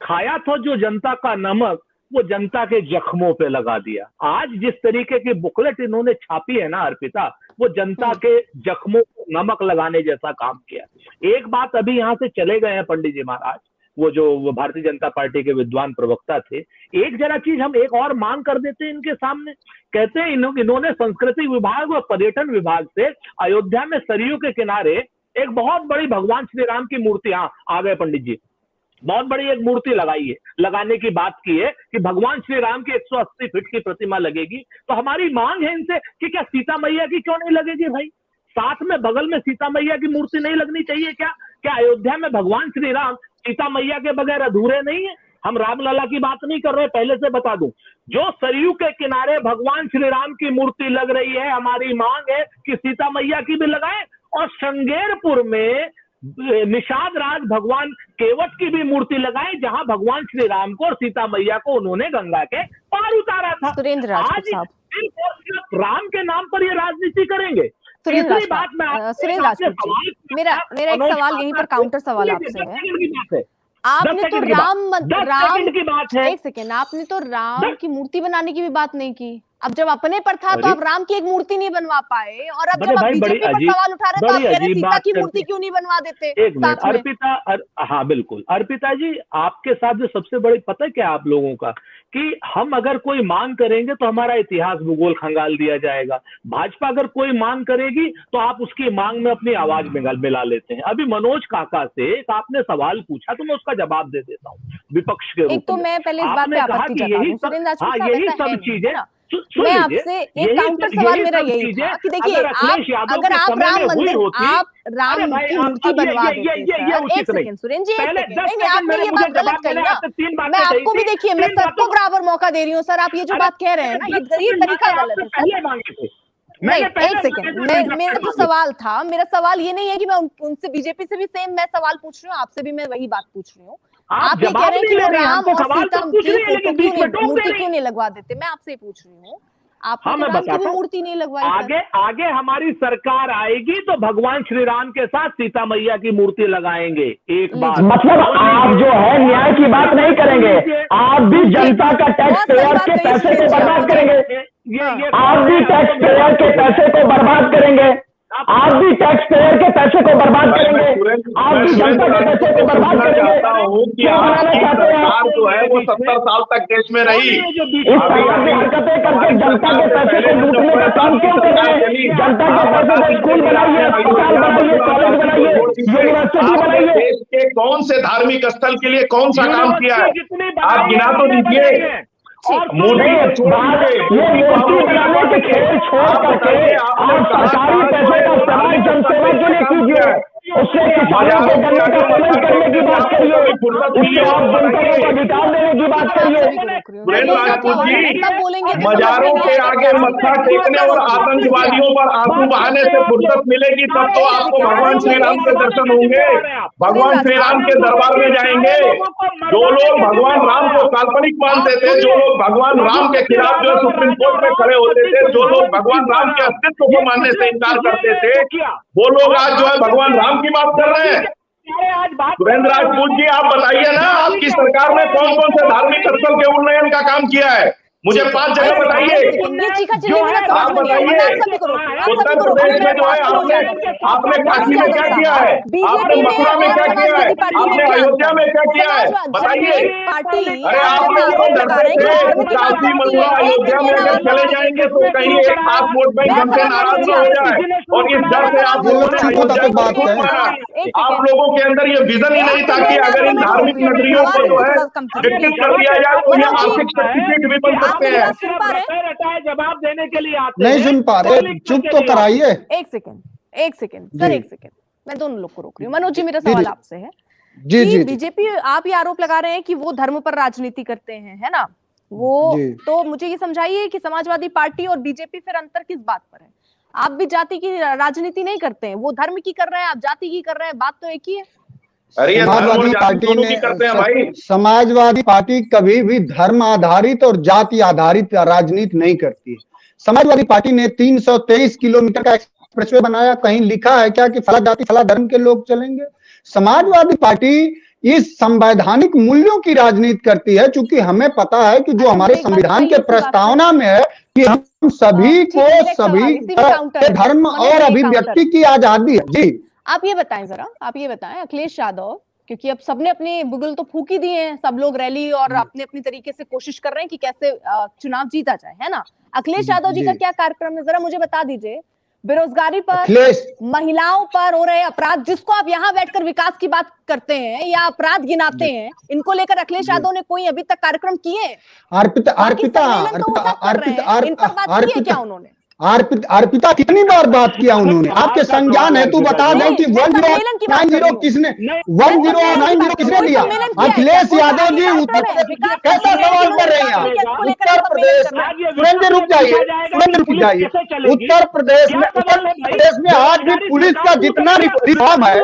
खाया था जो जनता का नमक, वो जनता के जख्मों पे लगा दिया। आज जिस तरीके की बुकलेट इन्होंने छापी है ना अर्पिता, वो जनता के जख्मों को नमक लगाने जैसा काम किया। एक बात, अभी यहाँ से चले गए हैं पंडित जी महाराज, वो जो भारतीय जनता पार्टी के विद्वान प्रवक्ता थे, एक जरा चीज हम एक और मांग कर देते हैं इनके सामने। कहते हैं इन्होंने संस्कृति विभाग और पर्यटन विभाग से अयोध्या में सरयू के किनारे एक बहुत बड़ी भगवान श्री राम की मूर्ति, हाँ आ गए पंडित जी, बहुत बड़ी एक मूर्ति लगाई है, लगाने की बात की है कि भगवान श्री राम की 180 फीट की प्रतिमा लगेगी। तो हमारी मांग है इनसे कि क्या सीता मैया की क्यों नहीं लगेगी भाई? साथ में बगल में सीता मैया की मूर्ति नहीं लगनी चाहिए क्या? क्या अयोध्या में भगवान श्री राम सीता मैया के बगैर अधूरे नहीं है? हम रामलला की बात नहीं कर रहे, पहले से बता दूं। जो सरयू के किनारे भगवान श्री राम की मूर्ति लग रही है, हमारी मांग है कि सीता मैया की भी लगाएं, और श्रृंगेरपुर में निषाद राज भगवान केवट की भी मूर्ति लगाएं, जहां भगवान श्री राम को और सीता मैया को उन्होंने गंगा के पार उतारा था। सुरेंद्र राजपूत साहब, सिर्फ राम के नाम पर ये राजनीति करेंगे। सुरेंद्र तीसरी बात मैं सुरेंद्र राजपूत जी, मेरा एक सवाल यहीं पर काउंटर सवाल आपसे है। आपने तो एक सेकेंड, आपने तो राम की मूर्ति बनाने की भी बात नहीं की। अब जब अपने पर था तो आप राम की एक मूर्ति नहीं बनवा पाए, और अब जब आप बीजेपी पर सवाल उठा रहे तो आप कह रहे सीता की मूर्ति क्यों नहीं बनवा देते? एक मिनट अर्पिता, हाँ बिल्कुल अर्पिता जी, आपके साथ जो सबसे बड़ी पता है क्या आप लोगों का, कि हम अगर कोई मांग करेंगे तो हमारा इतिहास भूगोल खंगाल दिया जाएगा। भाजपा अगर कोई मांग करेगी तो आप उसकी मांग में अपनी आवाज मिला लेते हैं। अभी मनोज काका से एक आपने सवाल पूछा तो मैं उसका जवाब दे देता हूँ विपक्ष के रूप में। एक तो मैं पहले इस बात पे आपत्ति जता दूं, सुरेंद्र राजपूत साहब, यही ऐसा सब है चीजें मैं आपसे एक काउंटर सवाल मेरा यही था कि देखिए अगर आप राम मंदिर, आप राम की मूर्ति बनवा देते, एक सेकंड सुरेंद्र जी, एक सेकंड, नहीं आपने ये बात गलत कही ना, मैं आपको भी देखिए मैं सबको बराबर मौका दे रही हूँ सर, आप ये जो बात कह रहे हैं ना ये तरीका गलत है। नहीं एक सेकंड, मेरा जो सवाल था, मेरा सवाल ये नहीं है कि मैं उनसे बीजेपी से भी सेम मैं सवाल पूछ रही हूँ, आपसे भी मैं वही बात पूछ रही हूँ। आप ये कह रहे हैं कि राम और सीता की मूर्ति क्यों नहीं लगवा देते, मैं आपसे पूछ रही हूँ आपने राम की भी मूर्ति नहीं लगवाई। आगे हमारी सरकार आएगी तो भगवान श्री राम के साथ सीता मैया की मूर्ति लगाएंगे। एक बात मतलब आप जो है न्याय की बात नहीं करेंगे, आप भी जनता का टैक्स पेयर के पैसे को बर्बाद करेंगे, आप भी टैक्स पेयर के पैसे को बर्बाद करेंगे, आप भी टैक्स पेयर के पैसे को बर्बाद करेंगे, आप भी जनता के पैसे को बर्बाद करेंगे। कि आपकी सरकार जो है वो 70 साल तक देश में रही, इस तरह की हरकतें करके जनता के पैसे को लूटने का काम क्यों कर रहे हैं? जनता के पैसे को स्कूल बनाइए, अस्पताल बनाइए, कॉलेज बनाइए, यूनिवर्सिटी बनाइए। देश के कौन से धार्मिक स्थल के लिए कौन सा काम किया है, आप गिना तो दीजिए। मूर्ति बनाने के खेल छोड़ करके आप सरकारी पैसे का इस्तेमाल जनसेवा के लिए कीजिए, उससे किसानों को गन्ने का पालन करने की बात करिए, उससे आप जनता को अधिकार देने की बात करिए। सुरेंद्र राजपूत जी, मजारों के आगे मत्था टेकने और आतंकवादियों पर आंसू बहाने से फुर्सत मिलेगी तब तो आपको भगवान श्री राम के दर्शन होंगे, भगवान श्री राम के दरबार में जाएंगे। जो लोग भगवान राम को काल्पनिक मानते थे, जो लोग भगवान राम के खिलाफ जो सुप्रीम कोर्ट में खड़े होते थे, जो लोग भगवान राम के अस्तित्व को मानने से इनकार करते थे, वो लोग आज जो है भगवान राम की बात कर रहे हैं। सुरेंद्र राजपूत जी, आप बताइए ना, आपकी सरकार ने कौन कौन से धार्मिक स्थल के उन्नयन का काम किया है? मुझे 5 जगह बताइए। आप बताइए उत्तर प्रदेश में जो है आपने काशी में क्या किया है, आपने मथुरा में क्या किया है, आपने अयोध्या में क्या किया है, बताइए। अरे आप लोग तो डरते थे काशी मथुरा अयोध्या में अगर चले जाएंगे तो कहीं एक खास वोट बैंक हमसे नाराज न हो जाए, और इस डर से आप लोगों ने अयोध्या को छूट मारा। आप लोगों के अंदर ये विजन ही नहीं था कि अगर इन धार्मिक नगरियों को जो है विकसित कर दिया जाए तो ये आर्थिक शक्तिपीठ भी बन सकते हैं। जवाब देने के लिए आते नहीं सुन पा रहे, चुप तो कराइए। एक सेकंड सर, एक सेकंड, मैं दोनों लोग को रोक रही हूँ। मनोज जी, मेरा सवाल आपसे है जी बीजेपी, आप ये आरोप लगा रहे हैं कि वो धर्म पर राजनीति करते हैं, है ना? वो तो मुझे ये समझाइए कि समाजवादी पार्टी और बीजेपी फिर अंतर किस बात पर है? आप भी जाति की राजनीति नहीं करते हैं, वो धर्म की कर रहे हैं, आप जाति की कर रहे हैं, बात तो एक ही है। समाजवादी पार्टी ने समाजवादी पार्टी कभी भी धर्म आधारित और जाति आधारित राजनीति नहीं करती है। समाजवादी पार्टी ने 323 किलोमीटर का एक्सप्रेसवे बनाया, कहीं लिखा है क्या कि फला जाति फला धर्म के लोग चलेंगे? समाजवादी पार्टी इस संवैधानिक मूल्यों की राजनीति करती है, क्योंकि हमें पता है कि जो हमारे संविधान के प्रस्तावना में है कि हम सभी को सभी धर्म और अभिव्यक्ति की आजादी है। जी आप ये बताएं जरा, आप ये बताएं अखिलेश यादव, क्योंकि अब सबने अपने बुगल तो फूक ही दिए हैं, सब लोग रैली और अपने अपनी तरीके से कोशिश कर रहे हैं कि कैसे चुनाव जीता जाए, है ना? अखिलेश यादव जी का क्या कार्यक्रम है, जरा मुझे बता दीजिए। बेरोजगारी पर, महिलाओं पर हो रहे अपराध, जिसको आप यहाँ बैठकर विकास की बात करते हैं या अपराध गिनाते हैं, इनको लेकर अखिलेश यादव ने कोई अभी तक कार्यक्रम किए? अर्पिता कितनी बार बात किया उन्होंने? आपके संज्ञान हेतु बता दें कि 1090 किसने दिया? अखिलेश यादव जी कैसा सवाल कर रहे हैं? उत्तर प्रदेश में सुरेंद्र रुक जाइए। उत्तर प्रदेश में आज भी पुलिस का जितना रिफॉर्म है,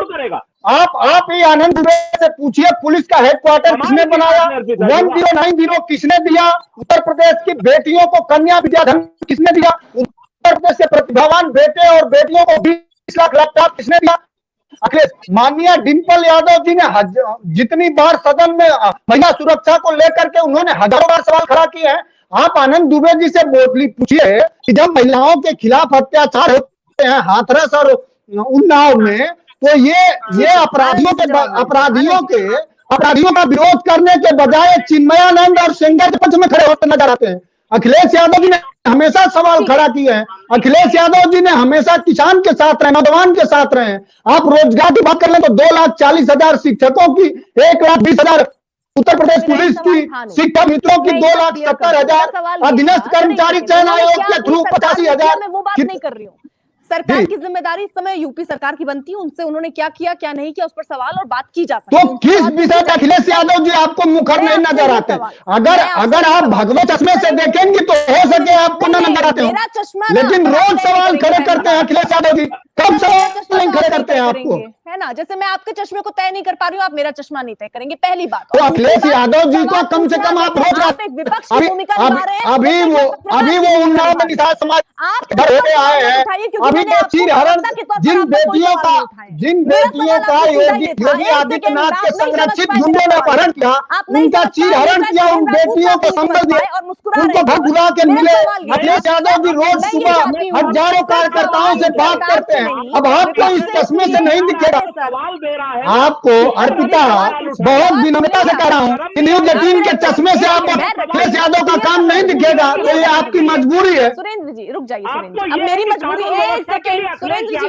आप ही आनंद दुबे से पूछिए पुलिस का हेडक्वार्टर किसने बनाया, 1090 किसने दिया, उत्तर प्रदेश की बेटियों को कन्या विद्याधन किसने दिया, उत्तर प्रदेश के प्रतिभावान बेटे और बेटियों को 20 लाख लैपटॉप किसने दिया? अखिलेश माननीय डिंपल यादव जी ने जितनी बार सदन में महिला सुरक्षा को लेकर के उन्होंने हजारों बार सवाल खड़ा किए हैं। आप आनंद दुबे जी से पूछिए कि जब महिलाओं के खिलाफ अत्याचार होते हैं हाथरस और उन्नाव में, तो ये अपराधियों का विरोध करने के बजाय चिन्मयानंद और सेंगर के पक्ष में खड़े होते नजर आते हैं। अखिलेश यादव जी ने हमेशा सवाल खड़ा किए हैं। अखिलेश यादव जी ने हमेशा किसान के साथ रहे, नौजवान के साथ रहे। आप रोजगार की बात कर लें तो 2,40,000 शिक्षकों की, 1,20,000 उत्तर प्रदेश पुलिस की, शिक्षा मित्रों की 2,70,000, अधीनस्थ कर्मचारी चयन आयोग के थ्रू 85,000। मैं वो बात नहीं कर रही हूँ। सरकार की जिम्मेदारी इस समय यूपी सरकार की बनती है, उनसे उन्होंने क्या किया क्या नहीं किया उस पर सवाल और बात की जा सकती है। तो किस विषय पर अखिलेश यादव जी आपको मुखर नहीं नजर आते? अगर आप भगवत चश्मे से देखेंगे तो हो सके आपको न नजर आते हो, लेकिन रोज सवाल खड़े करते हैं अखिलेश यादव जी। कब सवाल खड़े करते हैं आपको, है ना? जैसे मैं आपके चश्मे को तय नहीं कर पा रही हूँ, आप मेरा चश्मा नहीं तय करेंगे, पहली बात। तो अखिलेश यादव जी को कम से कम आप विपक्ष की भूमिका निभा रहे हैं। अभी वो उन्नाव में निषाद समाज आए हैं, अभी तो चीरहरण जिन बेटियों का योगी आदित्यनाथ के संरक्षित गुंडों ने अपहरण किया, उनका चीरहरण किया, उन बेटियों को संबल दिया, उनको घर बुला के मिले। अखिलेश यादव जी रोज सुबह हजारों कार्यकर्ताओं से बात करते हैं। अब आपको इस चश्मे से नहीं दिखेगा। आपको अर्पिता बहुत विनम्रता से कह रहा हूँ कि न्यूज 18 के चश्मे से आप अखिलेश यादव का काम नहीं दिखेगा, तो ये आपकी मजबूरी है। सुरेंद्र जी रुक जाइए, अब मेरी मजबूरी है। एक सेकंड सुरेंद्र जी,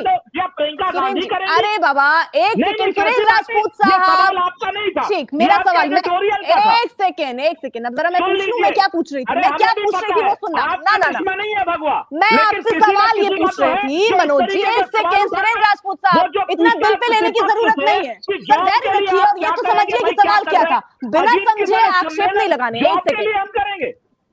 अरे बाबा एक सेकंड सुरेंद्र राजपूत साहब, ठीक मेरा सवाल, एक सेकंड अब जरा मैं पूछूं, मैं क्या पूछ रही थी वो सुनना। ना मैं आपसे सवाल ये पूछ रही थी मनोज जी, एक सेकंड सुरेंद्र राजपूत साहब, इतना दिल पे लेने की जरूरत नहीं है, सर धैर्य रखिए और ये तो समझिए कि सवाल क्या था, बिना समझे आक्षेप नहीं लगाने। एक सेकंड,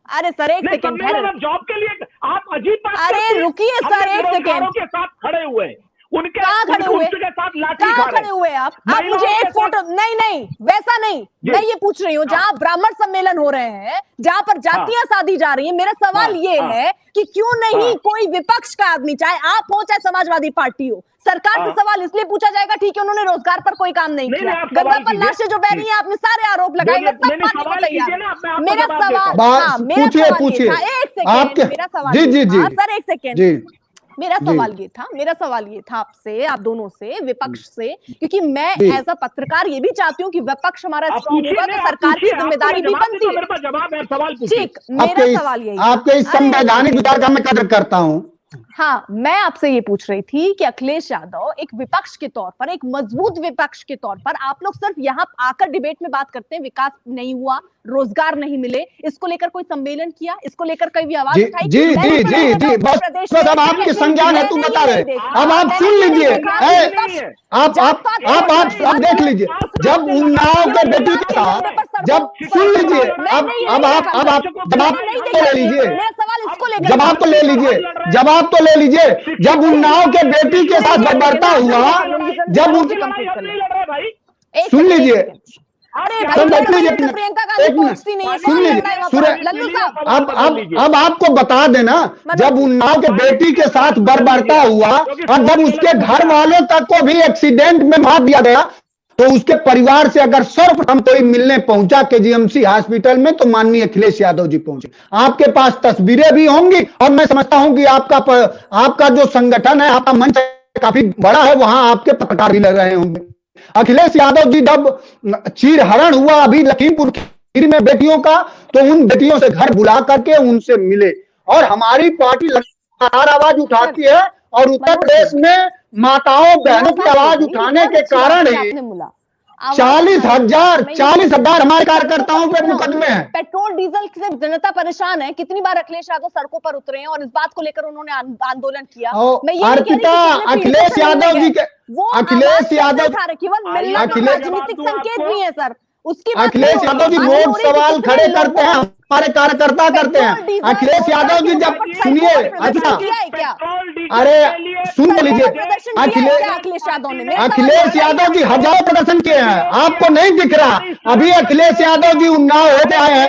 अरे सर एक सेकंड, जॉब के लिए आप अजीब, अरे रुकिए सर एक सेकंड के साथ खड़े हुए, उनके कहाँ खड़े हुए? के साथ लाठी कहाँ खा खड़े रहे हुए आप महिलाओं मुझे के एक फोटो नहीं वैसा नहीं, जी। मैं ये पूछ रही हूँ जहाँ ब्राह्मण सम्मेलन हो रहे हैं, जहाँ पर जातियां साधी जा रही है, मेरा सवाल हाँ, ये हाँ। है कि क्यों नहीं हाँ। कोई विपक्ष का आदमी, चाहे आप हो चाहे समाजवादी पार्टी हो, सरकार से हाँ। सवाल इसलिए पूछा जाएगा ठीक है उन्होंने रोजगार पर कोई काम नहीं नहीं, किया, नहीं, आप गंगा सवाल पर कीजिए। लाशें जो बह रही हैं आपने सारे आरोप लगाए, मैं सब नहीं, मानने को सवाल तैयार कीजिए ना, मैं हूं। आपको मेरा जवाब देता सवाल, हूं। हाँ मेरा पूछिए, सवाल ये पूछिए। था, एक सेकेंड, आपके- मेरा सवाल जी, ये जी, था, जी। सर एक सेकेंड, जी मेरा जी। सवाल ये था आपसे, आप दोनों से, विपक्ष से, क्योंकि मैं जी। एज अ पत्रकार ये भी चाहती हूँ कि विपक्ष हमारा आप स्ट्रांग पूछिए होगा नहीं, तो आप सरकार की पूछिए, जिम्मेदारी आपको भी जवाब बनती देता हूं, है। मेरे पास जवाब है, सवाल पूछिए। ठीक, मेरा सवाल यही था। आपके इस अरे, संवैधानिक विचार का मैं कदर करता हूँ। हाँ, मैं आपसे ये पूछ रही थी कि अखिलेश यादव एक विपक्ष के तौर पर, एक मजबूत विपक्ष के तौर पर, आप लोग सिर्फ यहाँ आकर डिबेट में बात करते हैं, विकास नहीं हुआ, रोजगार नहीं मिले, इसको लेकर कोई सम्मेलन किया, इसको लेकर कई आवाज जी उठाई? जी जी जी जी बस बस अब आपके संज्ञान है, तू बता रहे, अब आप सुन लीजिए, आप देख लीजिए, जब उन्नाव के बेटी के साथ, जब सुन लीजिए, अब आप जवाब तो ले लीजिए, मेरा सवाल इसको लेकर, जवाब तो ले लीजिए, जवाब तो ले लीजिए, जब उन्नाव के बेटी के साथ बर्बरता हुआ, जब सुन लीजिए, अरे सब बैठ लीजिए, भाई, प्रियंका गांधी एक मिनट, पहुंचती नहीं है, सुन कौन लीजिए, लड़ रहा है वहाँ सुरे- पर? लल्लू साहब, अब आपको बता देना, जब उन्नाव के बेटी के साथ बर्बरता हुआ और जब उसके घर वालों तक को भी एक्सीडेंट में मार दिया गया, तो उसके परिवार से अगर सर्वप्रथम कोई मिलने पहुंचा केजीएमसी हॉस्पिटल में, तो माननीय अखिलेश यादव जी पहुंचे। आपके पास तस्वीरें भी होंगी, और मैं समझता हूं कि आपका जो संगठन है, आपका मंच काफी बड़ा है, वहां आपके पत्रकार भी लग रहे होंगे। अखिलेश यादव जी जब चीरहरण हुआ अभी लखीमपुर खीरी में बेटियों का, तो उन बेटियों से घर बुला करके उनसे मिले, और हमारी पार्टी लगातार आवाज उठाती है, और उत्तर प्रदेश में माताओं बहनों की आवाज उठाने के कारण ही 40,000 हमारे कार्यकर्ताओं पे मुकदमे हैं। पेट्रोल डीजल से जनता परेशान है, कितनी बार अखिलेश यादव सड़कों पर उतरे हैं और इस बात को लेकर उन्होंने आंदोलन किया। मैं ये नहीं कह रही कि कितने अखिलेश पीड़ितों से यादव मिलने जी गए। के वो अखिलेश यादव केवल मिलना राजनीतिक संकेत भी है सर, उसकी बात अखिलेश नहीं हो यादव जी रही। बात हो रोज रही है कि सवाल कितने खड़े लोगों करते हैं, हमारे कार्यकर्ता करते हैं। अखिलेश यादव जी जब सुनिए, अच्छा किया है क्या? अरे सुन लीजिए, अखिलेश यादव ने, अखिलेश यादव जी हजारों प्रदर्शन किए हैं, आपको नहीं दिख रहा? अभी अखिलेश यादव जी उन्नाव होके आए हैं,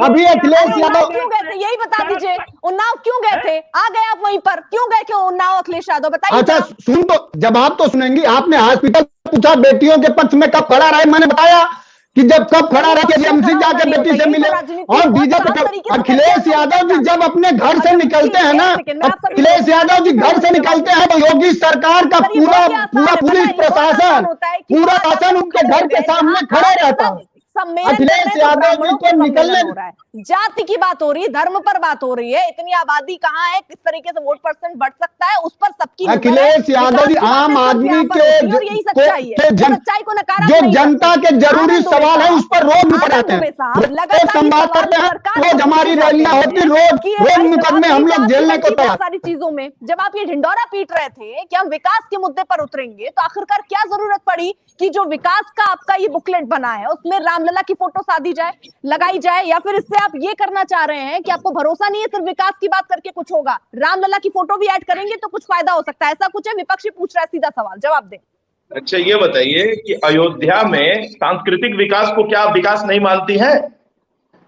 अभी अखिलेश यादव क्यों गए थे, यही बता दीजिए, उन्नाव क्यों गए थे? आ गए आप वहीं पर, क्यों गए क्यों उन्नाव अखिलेश यादव, बताइए। अच्छा सुन, तो जवाब तो सुनेंगी। आपने हॉस्पिटल पूछा बेटियों के पक्ष में कब खड़ा रहे, मैंने बताया कि जब कब खड़ा रहे केजीएमसी जाके बेटी से मिले। और बीजेपी अखिलेश यादव जी जब अपने घर से निकलते हैं ना, अखिलेश यादव जी घर से निकलते हैं, तो योगी सरकार का पूरा पुलिस प्रशासन, पूरा शासन उनके घर के सामने खड़ा रहता है। अखिलेश यादव जी को निकलने हो रहा है, जाति की बात हो रही है, धर्म पर बात हो रही है, इतनी आबादी कहाँ है, किस तरीके से वोट परसेंट बढ़ सकता है, उस पर सबकी अखिलेश यादव जी आम आदमी के यही सच्चाई है, सच्चाई को नकारा जो जनता के जरूरी सवाल है उस पर रोज निपटाते हैं, संवाद करते हैं, रोज हमारी रैलियां होती, रोज मुकदमे हम लोग झेलने को तैयार। सारी चीजों में जब आप ये ढिंडोरा पीट रहे थे कि हम विकास के मुद्दे पर उतरेंगे, तो आखिरकार क्या जरूरत पड़ी कि जो विकास का आपका ये बुकलेट बना है उसमें रामलला की फोटो साधी जाए, लगाई जाए, या फिर इससे आप ये करना चाह रहे हैं कि आपको भरोसा नहीं है सिर्फ विकास की बात करके कुछ होगा, रामलला की फोटो भी ऐड करेंगे तो कुछ फायदा हो सकता है, ऐसा कुछ है? विपक्षी पूछ रहा है, सीधा सवाल जवाब दें। अच्छा ये बताइए कि अयोध्या में सांस्कृतिक विकास को क्या विकास नहीं मानती है?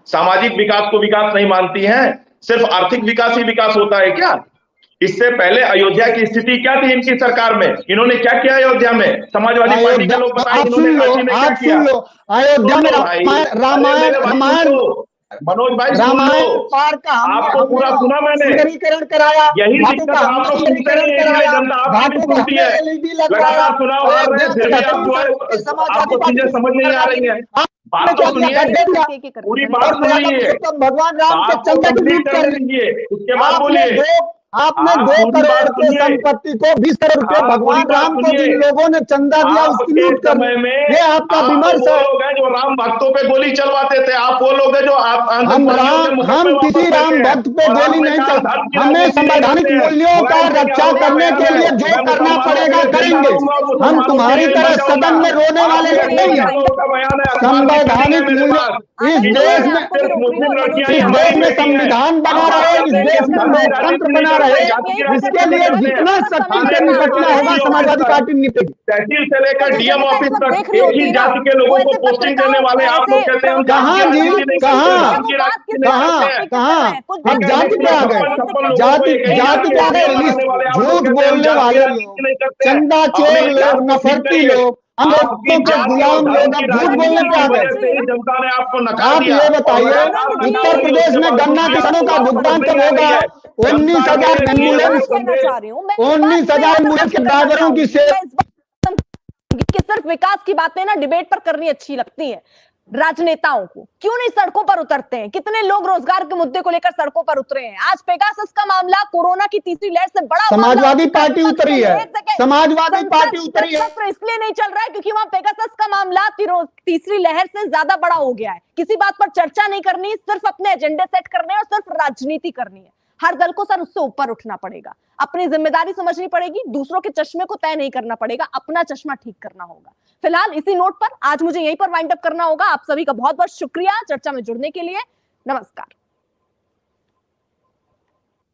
सामाजिक विकास को विकास नहीं मानती है? सिर्फ आर्थिक विकास ही विकास होता है क्या? इससे पहले अयोध्या की स्थिति क्या थी इनकी सरकार में? इन्होंने क्या किया अयोध्या में? समाजवादी पार्टी के लोग बताएं इन्होंने काशी में क्या किया? अयोध्या में रामायण मनोज भाई रामायण पार्क का आपको पूरा सुना मैंने, सुंदरीकरण कराया, यही दिक्कत आप लोग सुनते नहीं है, इसलिए जनता आपकी भी सुनती है, लगातार चुनाव हार रहे हैं, फिर भी आप जो है आपको चीजें समझ नहीं आ रही है। बात तो सुनिए, पूरी बात सुनिए, भगवान राम के चंद्र की लूट कर लीजिए, उसके बाद बोलिए। आपने 2 करोड़ की संपत्ति को 20 करोड़ रुपए भगवान राम को जिन लोगों ने चंदा दिया उसकी लूट कर, ये आपका विमर्श है। लोग हैं जो राम भक्तों पे गोली चलवाते थे, आप वो लोग हैं जो हम किसी राम भक्त पे गोली नहीं चल, हमें संवैधानिक मूल्यों का रक्षा करने के लिए जो करना पड़ेगा करेंगे। हम तुम्हारी तरह सदन में रोने वाले लोग नहीं है। संवैधानिक मूल्यों इस देश में संविधान बना रहे, इस देश में लोकतंत्र बना रहे, इसके लिए जितना शक्ति से निपटना होगा समाजवादी पार्टी निपटेगी। तहसील से लेकर डीएम ऑफिस तक एक ही जाति के लोगों को पोस्टिंग देने वाले आप लोग कहते हैं कहाँ जी, कहाँ अब जाति पे आ गए, जाति पे आ गए, झूठ बोलने वाले लोग, चंदा चोर लोग, नफरती लोग, हम लोगों के गुलाम लोग झूठ बोलने पे आ गए। जनता ने आपको नकार आप दिया। ये बताइए उत्तर प्रदेश में गन्ना किसानों का भुगतान कब होगा? 19,000 एम्बुलेंस, 19,000 एम्बुलेंस के ड्राइवरों की सेवा। कि सिर्फ विकास की बातें ना डिबेट पर करनी अच्छी लगती है राजनेताओं को, क्यों नहीं सड़कों पर उतरते हैं? कितने लोग रोजगार के मुद्दे को लेकर सड़कों पर उतरे हैं? आज पेगासस का मामला कोरोना की तीसरी लहर से बड़ा समाजवादी पार्टी उतरी है, समाजवादी पार्टी उतरी है। इसलिए नहीं चल रहा है क्योंकि वहां पेगासस का मामला तीसरी लहर से ज्यादा बड़ा हो गया है। किसी बात पर चर्चा नहीं करनी, सिर्फ अपने एजेंडे सेट करने और सिर्फ राजनीति करनी है। हर दल को सर उससे ऊपर उठना पड़ेगा, अपनी जिम्मेदारी समझनी पड़ेगी, दूसरों के चश्मे को तय नहीं करना पड़ेगा, अपना चश्मा ठीक करना होगा। फिलहाल इसी नोट पर आज मुझे यहीं पर वाइंड अप करना होगा। आप सभी का बहुत बहुत शुक्रिया चर्चा में जुड़ने के लिए। नमस्कार।